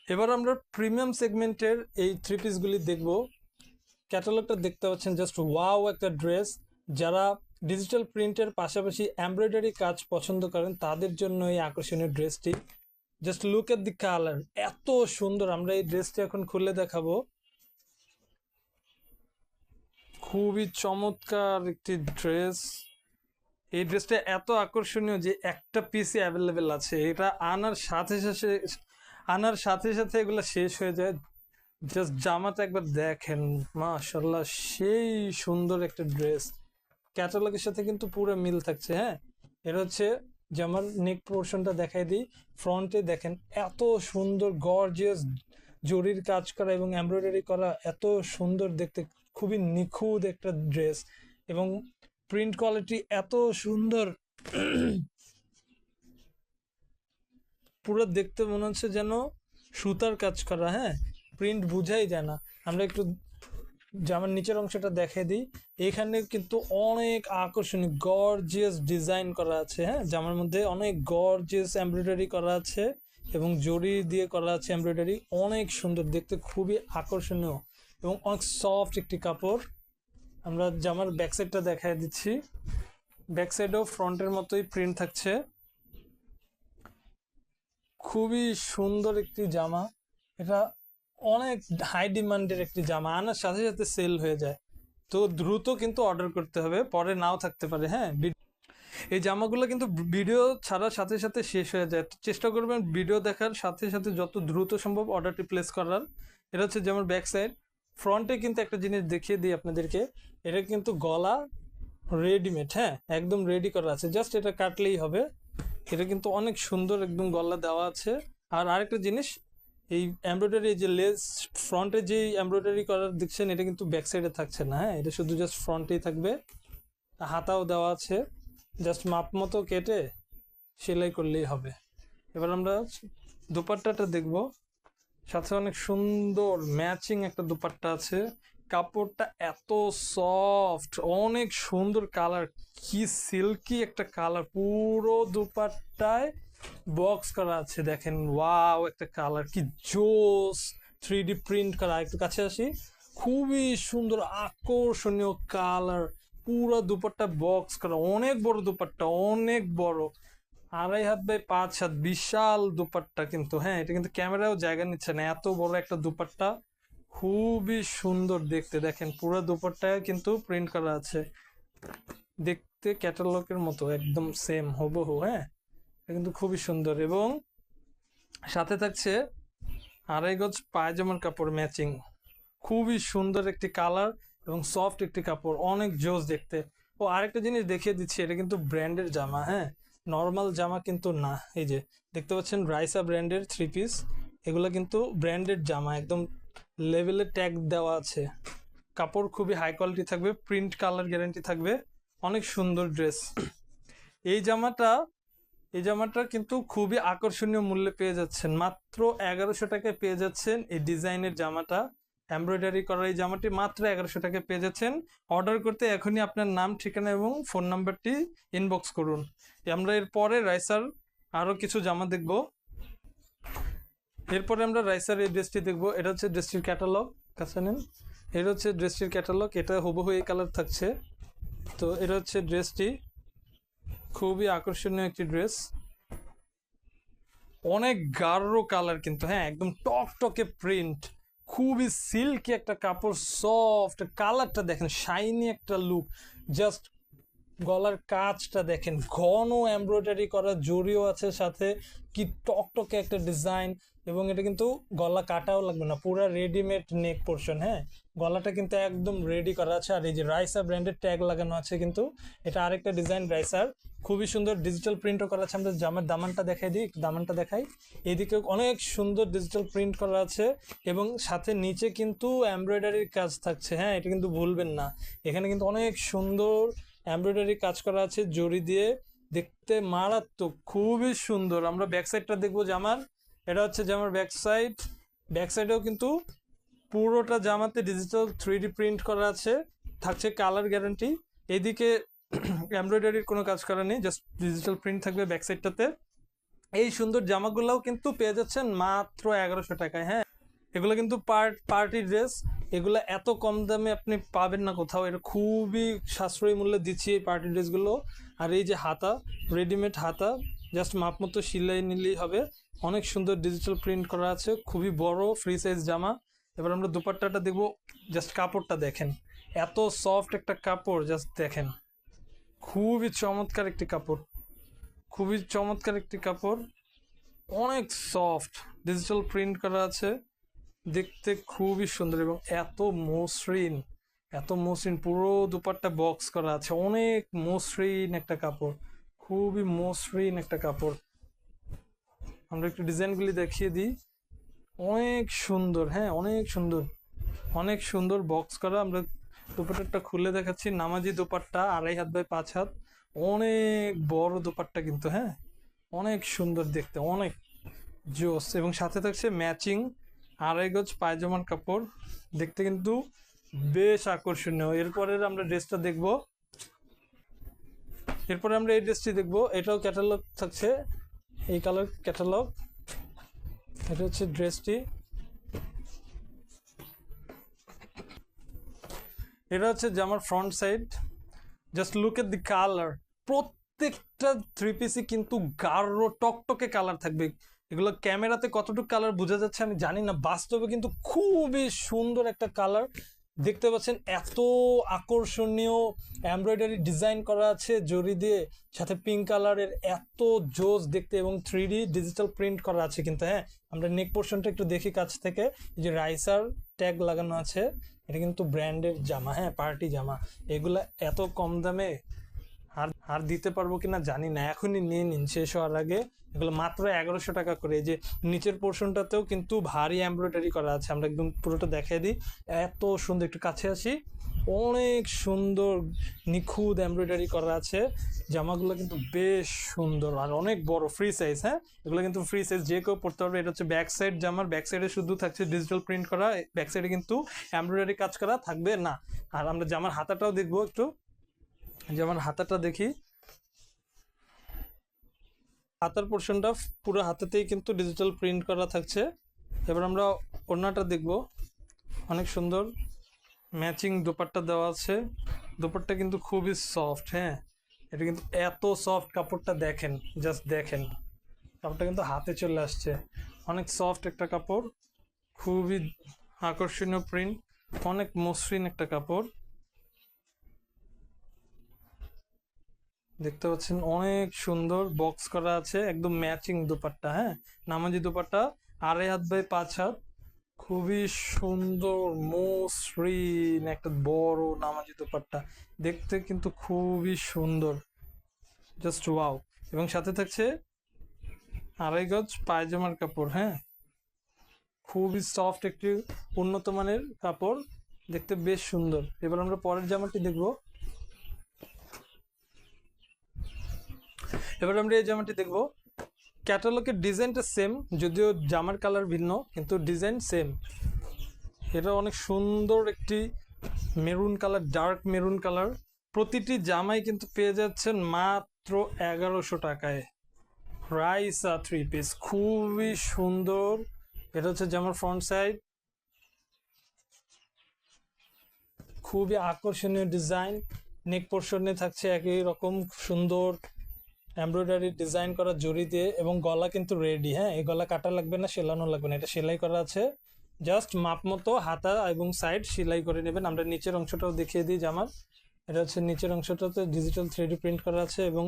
এবার আমরা প্রিমিয়াম সেগমেন্টের এই থ্রি পিসগুলি দেখব। ক্যাটালগটা দেখতে পাচ্ছেন, জাস্ট ওয়াও একটা ড্রেস। যারা ডিজিটাল প্রিন্টের পাশাপাশি এমব্রয়ডারি কাজ পছন্দ করেন তাদের জন্য এই আকর্ষণীয় ড্রেসটি। Just look at the colour, এত সুন্দর। আমরা এই ড্রেসটি এখন খুলে দেখাবো। খুবই চমৎকার একটি ড্রেস। এই ড্রেসটা এত আকর্ষণীয় যে একটা পিসই অ্যাভেলেবেল আছে। এটা আনার সাথে সাথে এগুলো শেষ হয়ে যায়। জাস্ট জামাটা একবার দেখেন, মাশাআল্লাহ সেই সুন্দর একটা ড্রেস। ক্যাটালগের সাথে কিন্তু পুরো মিল থাকছে। হ্যাঁ, এটা হচ্ছে জামার নেক পোর্শনটা দেখাই দিই। ফ্রন্টে দেখেন এত সুন্দর গর্জিয়াস জরির কাজ করা এবং এমব্রয়ডারি করা, এত সুন্দর দেখতে, খুবই নিখুঁত একটা ড্রেস। এবং প্রিন্ট কোয়ালিটি এত সুন্দর, পুরো দেখতে মনে হচ্ছে যেন সুতার কাজ করা। হ্যাঁ, প্রিন্ট বুঝাই যায় না। আমরা একটু জামার নিচের অংশটা দেখে দিই। এখানে কিন্তু অনেক আকর্ষণীয় গর্জিয়াস ডিজাইন করা আছে। হ্যাঁ, জামার মধ্যে অনেক গর্জিয়াস এমব্রয়ডারি করা আছে এবং জরি দিয়ে করা আছে এমব্রয়ডারি। অনেক সুন্দর দেখতে, খুবই আকর্ষণীয় এবং অনেক সফট একটি কাপড়। আমরা জামার ব্যাক সাইডটা দেখায় দিচ্ছি। ব্যাক সাইডেও ফ্রন্টের মতোই প্রিন্ট থাকছে। খুবই সুন্দর একটি জামা। এটা অনেক হাই ডিমান্ডের একটি জামা, আনার সাথে সাথে সেল হয়ে যায়। তো দ্রুত কিন্তু অর্ডার করতে হবে, পরে নাও থাকতে পারে। হ্যাঁ, এই জামাগুলো কিন্তু ভিডিও ছাড়ার সাথে সাথে শেষ হয়ে যায়। তো চেষ্টা করবেন ভিডিও দেখার সাথে সাথে যত দ্রুত সম্ভব অর্ডারটি প্লেস করার। এটা হচ্ছে যেমন ব্যাক সাইড। ফ্রন্টে কিন্তু একটা জিনিস দেখিয়ে দিই আপনাদেরকে। এটা কিন্তু গলা রেডিমেড। হ্যাঁ, একদম রেডি করা আছে, জাস্ট এটা কাটলেই হবে। এটা কিন্তু অনেক সুন্দর একদম গলা দেওয়া আছে। আর আরেকটা জিনিস, এই এমব্রয়ডারি যে লেস ফ্রন্টে যে এমব্রয়ডারি করার দেখছেন, এটা কিন্তু ব্যাক সাইডে থাকছে না। হ্যাঁ, এটা শুধু জাস্ট ফ্রন্টেই থাকবে। হাতাও দেওয়া আছে, জাস্ট মাপ মতো কেটে সেলাই করলেই হবে। এবার আমরা দুপাট্টাটা দেখব। সাথে অনেক সুন্দর ম্যাচিং একটা দুপাট্টা আছে। কাপড়টা এত সফট, অনেক সুন্দর কালার, কি সিল্কি একটা কালার। পুরো দুপাট্টায় বক্স করা আছে, দেখেন ওয়াও একটা কালার, কি জোস। 3D প্রিন্ট করা। একটু কাছে আসি, খুবই সুন্দর আকর্ষণীয় কালার। পুরো দুপাট্টা বক্স করা, অনেক বড় দুপাট্টা, অনেক বড়, 2.5 হাত বাই 5 হাত, বিশাল দুপাট্টা কিন্তু। হ্যাঁ, এটা কিন্তু ক্যামেরাও জায়গা নিচ্ছে না, এত বড় একটা দুপাট্টা। খুবই সুন্দর দেখতে, দেখেন পুরো দুপাট্টায় কিন্তু প্রিন্ট করা আছে, দেখতে ক্যাটালগের মতো একদম সেম হুবহু। হ্যাঁ, এটা কিন্তু খুবই সুন্দর। এবং সাথে থাকছে 2.5 গজ পায়জামার কাপড় ম্যাচিং। খুবই সুন্দর একটি কালার এবং সফট একটি কাপড়, অনেক জোস দেখতে। ও আরেকটা জিনিস দেখিয়ে দিচ্ছি, এটা কিন্তু ব্র্যান্ডের জামা। হ্যাঁ, নর্মাল জামা কিন্তু না। এই যে দেখতে পাচ্ছেন রাইসা ব্র্যান্ডের থ্রি পিস, এগুলো কিন্তু ব্র্যান্ডেড জামা, একদম লেভেলে ট্যাগ দেওয়া আছে। কাপড় খুবই হাই কোয়ালিটি থাকবে, প্রিন্ট কালার গ্যারান্টি থাকবে। অনেক সুন্দর ড্রেস। এই জামাটা এই জামাটা কিন্তু খুবই আকর্ষণীয় মূল্যে পেয়ে যাচ্ছেন, মাত্র 1100 টাকায় পেয়ে যাচ্ছেন এই ডিজাইনের জামাটা। এমব্রয়ডারি করা এই জামাটি মাত্র 1100 টাকায় পেয়ে যাচ্ছেন। অর্ডার করতে এখনই আপনার নাম, ঠিকানা এবং ফোন নাম্বারটি ইনবক্স করুন। আমরা এরপরে রাইসার আরও কিছু জামা দেখব। এরপরে আমরা রাইসার এই ড্রেসটি দেখব। এটা হচ্ছে ড্রেসটির ক্যাটালগ, কাছে নেন। এটা হচ্ছে ড্রেসটির ক্যাটালগ, এটা হুবহু এই কালার থাকছে। তো এটা হচ্ছে ড্রেসটি, খুবই আকর্ষণীয় একটি ড্রেস, অনেক গাঢ় কালার কিন্তু। হ্যাঁ, একদম টকটকে প্রিন্ট, খুবই সিল্কি একটা কাপড়, সফট কালারটা দেখেন, শাইনি একটা লুক। জাস্ট গলার কাজটা দেখেন, ঘন এমব্রয়ডারি করা জরিও আছে সাথে, কি টকটকে একটা ডিজাইন। এবং এটা কিন্তু গলা কাটাও লাগবে না, পুরো রেডিমেড নেক পোর্শন। হ্যাঁ, গলাটা কিন্তু একদম রেডি করা আছে। আর এই যে রাইসা ব্র্যান্ডের ট্যাগ লাগানো আছে কিন্তু। এটা আরেকটা ডিজাইন রাইসার, খুবই সুন্দর ডিজিটাল প্রিন্টও করা আছে। আমরা জামার দামানটা দেখাই দিই, দামানটা দেখাই। এদিকে অনেক সুন্দর ডিজিটাল প্রিন্ট করা আছে এবং সাথে নিচে কিন্তু এমব্রয়ডারির কাজ থাকছে। হ্যাঁ, এটা কিন্তু ভুলবেন না, এখানে কিন্তু অনেক সুন্দর এমব্রয়ডারি কাজ করা আছে জরি দিয়ে, দেখতে মারাত্মক, খুবই সুন্দর। আমরা ব্যাক সাইডটা দেখবো জামার। এটা হচ্ছে জামার ব্যাক সাইড। ব্যাক সাইডেও কিন্তু পুরোটা জামাতে ডিজিটাল 3D প্রিন্ট করা আছে, থাকছে কালার গ্যারান্টি। এদিকে এমব্রয়ডারির কোনো কাজ করা নেই, জাস্ট ডিজিটাল প্রিন্ট থাকবে ব্যাক সাইডটাতে। এই সুন্দর জামাগুলোও কিন্তু পেয়ে যাচ্ছেন মাত্র 1100 টাকায়। হ্যাঁ, এগুলো কিন্তু পার্টি ড্রেস, এগুলো এত কম দামে আপনি পাবেন না কোথাও। এটা খুবই সাশ্রয়ী মূল্যে দিচ্ছি এই পার্টি ড্রেসগুলো। আর এই যে হাতা, রেডিমেড হাতা, জাস্ট মাপ মতো সেলাই নিলেই হবে। অনেক সুন্দর ডিজিটাল প্রিন্ট করা আছে, খুবই বড় ফ্রি সাইজ জামা। এবার আমরা দুপাট্টাটা দেখবো। জাস্ট কাপড়টা দেখেন, এত সফট একটা কাপড়, জাস্ট দেখেন। খুবই চমৎকার একটি কাপড়, খুবই চমৎকার একটি কাপড়, অনেক সফট, ডিজিটাল প্রিন্ট করা আছে, দেখতে খুবই সুন্দর এবং এত মসৃণ, এত মসৃণ। পুরো দুপাট্টা বক্স করা আছে, অনেক মসৃণ একটা কাপড়, খুবই মসৃণ একটা কাপড়। আমরা একটু ডিজাইনগুলি দেখিয়ে দিই, অনেক সুন্দর। হ্যাঁ, অনেক সুন্দর, অনেক সুন্দর বক্স করা। আমরা দুপাট্টাটা খুলে দেখাচ্ছি। নামাজি দুপাট্টা, 2.5 হাত বাই 5 হাত, অনেক বড় দুপাট্টা কিন্তু। হ্যাঁ, অনেক সুন্দর দেখতে, অনেক জোস। এবং সাথে থাকছে ম্যাচিং 2.5 গজ পায়জামার কাপড়, দেখতে কিন্তু বেশ আকর্ষণীয়। এরপরে আমরা ড্রেসটা দেখব, এরপরে আমরা এই ড্রেসটি দেখব। এটাও ক্যাটালগ থাকছে, এই কালার ক্যাটালগ। এটা হচ্ছে ড্রেসটি, এটা হচ্ছে জামার front side. Just look at the colour. প্রত্যেকটা থ্রি পিসই কিন্তু গাঢ় টকটকে কালার থাকবে। এগুলো ক্যামেরাতে কতটুকু কালার বোঝা যাচ্ছে আমি জানি না, বাস্তবে কিন্তু খুবই সুন্দর একটা কালার। দেখতে পাচ্ছেন এত আকর্ষণীয় এমব্রয়ডারি ডিজাইন করা আছে জরি দিয়ে, সাথে পিঙ্ক কালারের, এত জোস দেখতে। এবং 3D ডিজিটাল প্রিন্ট করা আছে কিন্তু। হ্যাঁ, আমরা নেক পোর্শনটা একটু দেখি কাছ থেকে। এই যে রাইসার ট্যাগ লাগানো আছে, এটা কিন্তু ব্র্যান্ডের জামা। হ্যাঁ, পার্টি জামা। এগুলা এত কম দামে আর দিতে পারবো কিনা জানি না, এখনই নিয়ে নিন শেষ হওয়ার আগে। এগুলো মাত্র 1100 টাকা করে। এই যে নিচের পোর্শনটাতেও কিন্তু ভারী এমব্রয়ডারি করা আছে, আমরা একদম পুরোটা দেখিয়ে দিই। এত সুন্দর, একটু কাছে আসি, অনেক সুন্দর নিখুঁত এমব্রয়ডারি করা আছে। জামাগুলো কিন্তু বেশ সুন্দর আর অনেক বড়, ফ্রি সাইজ। হ্যাঁ, এগুলো কিন্তু ফ্রি সাইজ, যে কেউ পড়তে পারবে। এটা হচ্ছে ব্যাক সাইড জামার, ব্যাক সাইডে শুধু থাকছে ডিজিটাল প্রিন্ট করা, ব্যাক সাইডে কিন্তু এমব্রয়ডারি কাজ করা থাকবে না। আর আমরা জামার হাতাটাও দেখবো একটু, যেমন হাতাটা দেখি। হাতার পোর্শনটা পুরো হাতাতেই কিন্তু ডিজিটাল প্রিন্ট করা থাকছে। এবার আমরা ওড়নাটা দেখব, অনেক সুন্দর ম্যাচিং দোপাট্টা দেওয়া আছে। দোপাট্টা কিন্তু খুবই সফট। হ্যাঁ, এটা কিন্তু এত সফট, কাপড়টা দেখেন, জাস্ট দেখেন, কাপড়টা কিন্তু হাতে চলে আসছে। অনেক সফট একটা কাপড়, খুবই আকর্ষণীয় প্রিন্ট, অনেক মসৃণ একটা কাপড়। দেখতে পাচ্ছেন অনেক সুন্দর বক্স করা আছে, একদম ম্যাচিং দুপাট্টা। হ্যাঁ, নামাজি দুপাট্টা, 2.5 হাত বাই 5 হাত, খুবই সুন্দর মসৃণ একটা বড় নামাজি দুপাট্টা, দেখতে কিন্তু খুবই সুন্দর, জাস্ট ওয়াও। এবং সাথে থাকছে 2.5 গজ পায়জামার কাপড়। হ্যাঁ, খুবই সফট একটি উন্নত মানের কাপড়, দেখতে বেশ সুন্দর। এবার আমরা পরের জামাটি দেখবো। এবার আমরা এই জামাটি দেখবো। ক্যাটালগের ডিজাইনটা সেম, যদিও জামার কালার ভিন্ন, কিন্তু ডিজাইন সেম। এটা অনেক সুন্দর একটি maroon colour, dark maroon colour. প্রতিটি জামাই কিন্তু পেয়ে যাচ্ছেন মাত্র 1100 টাকায়। রাইসা থ্রি পিস, খুবই সুন্দর। এটা হচ্ছে জামার ফ্রন্ট সাইড, খুবই আকর্ষণীয় ডিজাইন। নেক পোর্শনে থাকছে একই রকম সুন্দর এমব্রয়ডারি ডিজাইন করা জড়ি দিয়ে, এবং গলা কিন্তু রেডি। হ্যাঁ, এই গলা কাটা লাগবে না, সেলানো লাগবে না, এটা সেলাই করা আছে। জাস্ট মাপ মতো হাতা এবং সাইড সেলাই করে নেবেন। আমরা নিচের অংশটাও দেখিয়ে দিই জামার। এটা হচ্ছে নিচের অংশটাতে ডিজিটাল 3D প্রিন্ট করা আছে এবং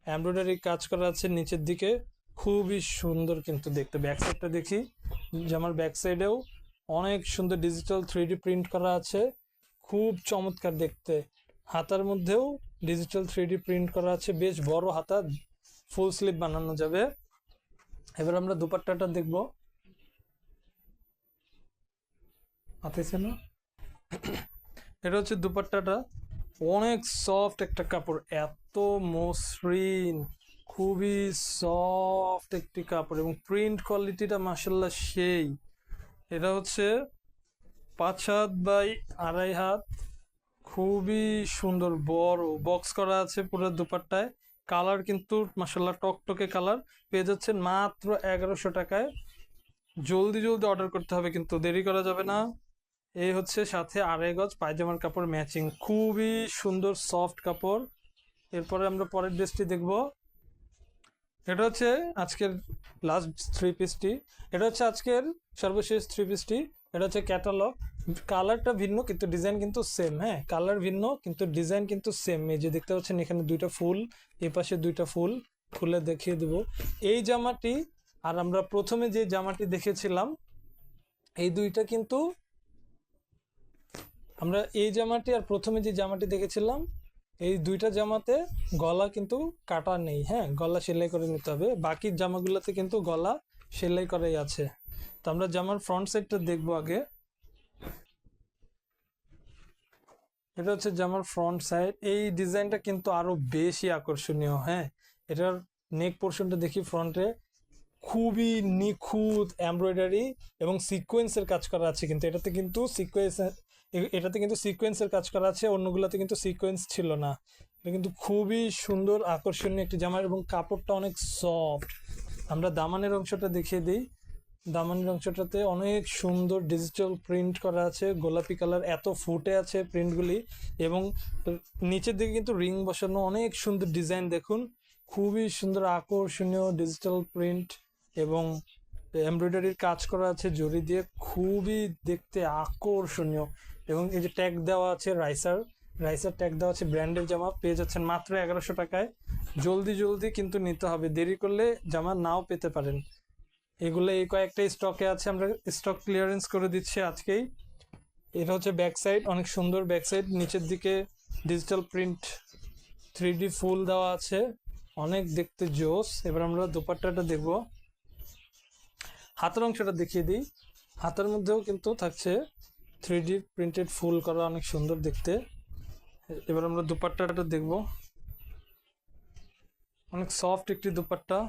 এমব্রয়ডারি কাজ করা আছে নিচের দিকে, খুবই সুন্দর কিন্তু দেখতে। ব্যাক সাইডটা দেখি, জামার ব্যাক সাইডেও অনেক সুন্দর ডিজিটাল 3D প্রিন্ট করা আছে, খুব চমৎকার দেখতে। হাতার মধ্যেও ডিজিটাল 3D প্রিন্ট করা আছে, বেশ বড় হাতা, ফুল স্লিভ বানানো যাবে। এবার আমরা দুপাট্টাটা দেখবো। হাতেছে না, এটা হচ্ছে দুপাট্টাটা, অনেক সফট একটা কাপড়, এত মসৃণ, খুবই সফট একটি কাপড়, এবং প্রিন্ট কোয়ালিটিটা মাশাআল্লাহ সেই। এটা হচ্ছে 5 হাত বাই 2.5 হাত, খুবই সুন্দর, বড় বক্স করা আছে পুরো দুপাট্টায়। কালার কিন্তু মাশাল্লাহ টকটকে কালার, পেয়ে যাচ্ছেন মাত্র 1100 টাকায়। জলদি জলদি অর্ডার করতে হবে, কিন্তু দেরি করা যাবে না। এই হচ্ছে সাথে 2.5 গজ পায়জামার কাপড় ম্যাচিং, খুবই সুন্দর সফট কাপড়। এরপরে আমরা পরের ড্রেসটি দেখব। এটা হচ্ছে আজকের লাস্ট থ্রি পিসটি, এটা হচ্ছে আজকের সর্বশেষ থ্রি পিসটি। এটা হচ্ছে ক্যাটালগ, কালারটা ভিন্ন কিন্তু ডিজাইন কিন্তু সেম। হ্যাঁ, কালার ভিন্ন কিন্তু ডিজাইন কিন্তু সেম। এই যে দেখতে পাচ্ছেন এখানে দুইটা ফুল, এই পাশে দুইটা ফুল, খুলে দেখিয়ে দেব এই জামাটি। আর আমরা প্রথমে যে জামাটি দেখেছিলাম, এই দুইটা কিন্তু আমরা এই জামাটি আর প্রথমে যে জামাটি দেখেছিলাম, এই দুইটা জামাতে গলা কিন্তু কাটা নেই। হ্যাঁ, গলা সেলাই করে নিতে হবে, বাকি জামাগুলোতে কিন্তু গলা সেলাই করাই আছে। তো আমরা জামার ফ্রন্ট সাইডটা দেখবো আগে। এটা হচ্ছে জামার ফ্রন্ট সাইড, এই ডিজাইনটা কিন্তু আরো বেশি আকর্ষণীয়। হ্যাঁ, এটার নেক পোর্শনটা দেখি ফ্রন্টে, খুবই নিখুঁত এমব্রয়ডারি এবং সিকোয়েন্সের কাজ করা আছে। কিন্তু এটাতে কিন্তু সিকোয়েন্সের কাজ করা আছে, অন্যগুলোতে কিন্তু সিকোয়েন্স ছিল না। এটা কিন্তু খুবই সুন্দর আকর্ষণীয় একটি জামা এবং কাপড়টা অনেক সফট। আমরা দামানের অংশটা দেখিয়ে দিই। দামানের অংশটাতে অনেক সুন্দর ডিজিটাল প্রিন্ট করা আছে, গোলাপি কালার, এত ফুটে আছে প্রিন্টগুলি। এবং নিচের দিকে কিন্তু রিং বসানো, অনেক সুন্দর ডিজাইন দেখুন, খুবই সুন্দর আকর্ষণীয় ডিজিটাল প্রিন্ট এবং এমব্রয়ডারির কাজ করা আছে জরি দিয়ে, খুবই দেখতে আকর্ষণীয়। এবং এই যে ট্যাগ দেওয়া আছে রাইসার ট্যাগ দেওয়া আছে, ব্র্যান্ডের জামা পেয়ে যাচ্ছেন মাত্র 1100 টাকায়। জলদি জলদি কিন্তু নিতে হবে, দেরি করলে জামা নাও পেতে পারেন। এগুলো এই কয়েকটা স্টকে আছে, আমরা স্টক ক্লিয়ারেন্স করে দিচ্ছি আজকেই। এটা হচ্ছে ব্যাক সাইড, অনেক সুন্দর ব্যাক সাইড, নিচের দিকে ডিজিটাল প্রিন্ট 3D ফুল দেওয়া আছে, অনেক দেখতে জোস। এবার আমরা দোপাট্টাটা দেখব। হাতের অংশটা দেখিয়ে দিই, হাতের মধ্যেও কিন্তু থাকছে 3D প্রিন্টেড ফুল করা, অনেক সুন্দর দেখতে। এবার আমরা দোপাট্টাটা দেখব, অনেক সফট একটি দোপাট্টা,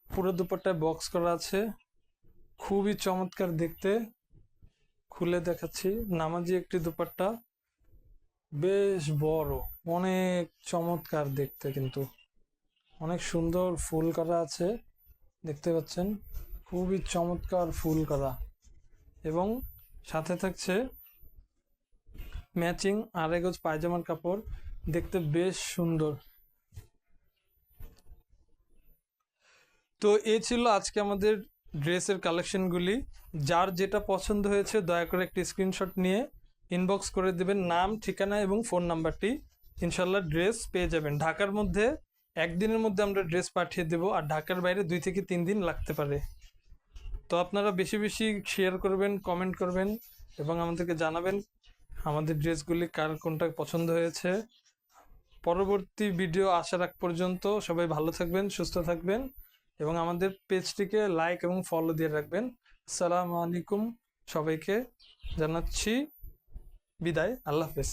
পুরো দোপাট্টায় বক্স করা আছে, খুবই চমৎকার দেখতে। খুলে দেখাচ্ছি, নামাজি একটি দোপাট্টা, বেশ বড়, অনেক চমৎকার দেখতে, কিন্তু অনেক সুন্দর ফুল করা আছে, দেখতে পাচ্ছেন, খুবই চমৎকার ফুল করা। এবং সাথে থাকছে ম্যাচিং 2.5 গজ পায়জামার কাপড়, দেখতে বেশ সুন্দর। তো এই ছিল আজকে আমাদের ড্রেসের কালেকশনগুলি। যার যেটা পছন্দ হয়েছে দয়া করে একটি স্ক্রিনশট নিয়ে ইনবক্স করে দেবেন নাম, ঠিকানা এবং ফোন নাম্বারটি। ইনশাল্লাহ ড্রেস পেয়ে যাবেন। ঢাকার মধ্যে একদিনের মধ্যে আমরা ড্রেস পাঠিয়ে দেবো, আর ঢাকার বাইরে 2 থেকে 3 দিন লাগতে পারে। তো আপনারা বেশি বেশি শেয়ার করবেন, কমেন্ট করবেন এবং আমাদেরকে জানাবেন আমাদের ড্রেসগুলি কার কোনটা পছন্দ হয়েছে। পরবর্তী ভিডিও আসার আগ পর্যন্ত সবাই ভালো থাকবেন, সুস্থ থাকবেন এবং আমাদের পেজটিকে লাইক এবং ফলো দিয়ে রাখবেন। আসসালামু আলাইকুম, সবাইকে জানাচ্ছি বিদায়, আল্লাহ হাফেজ।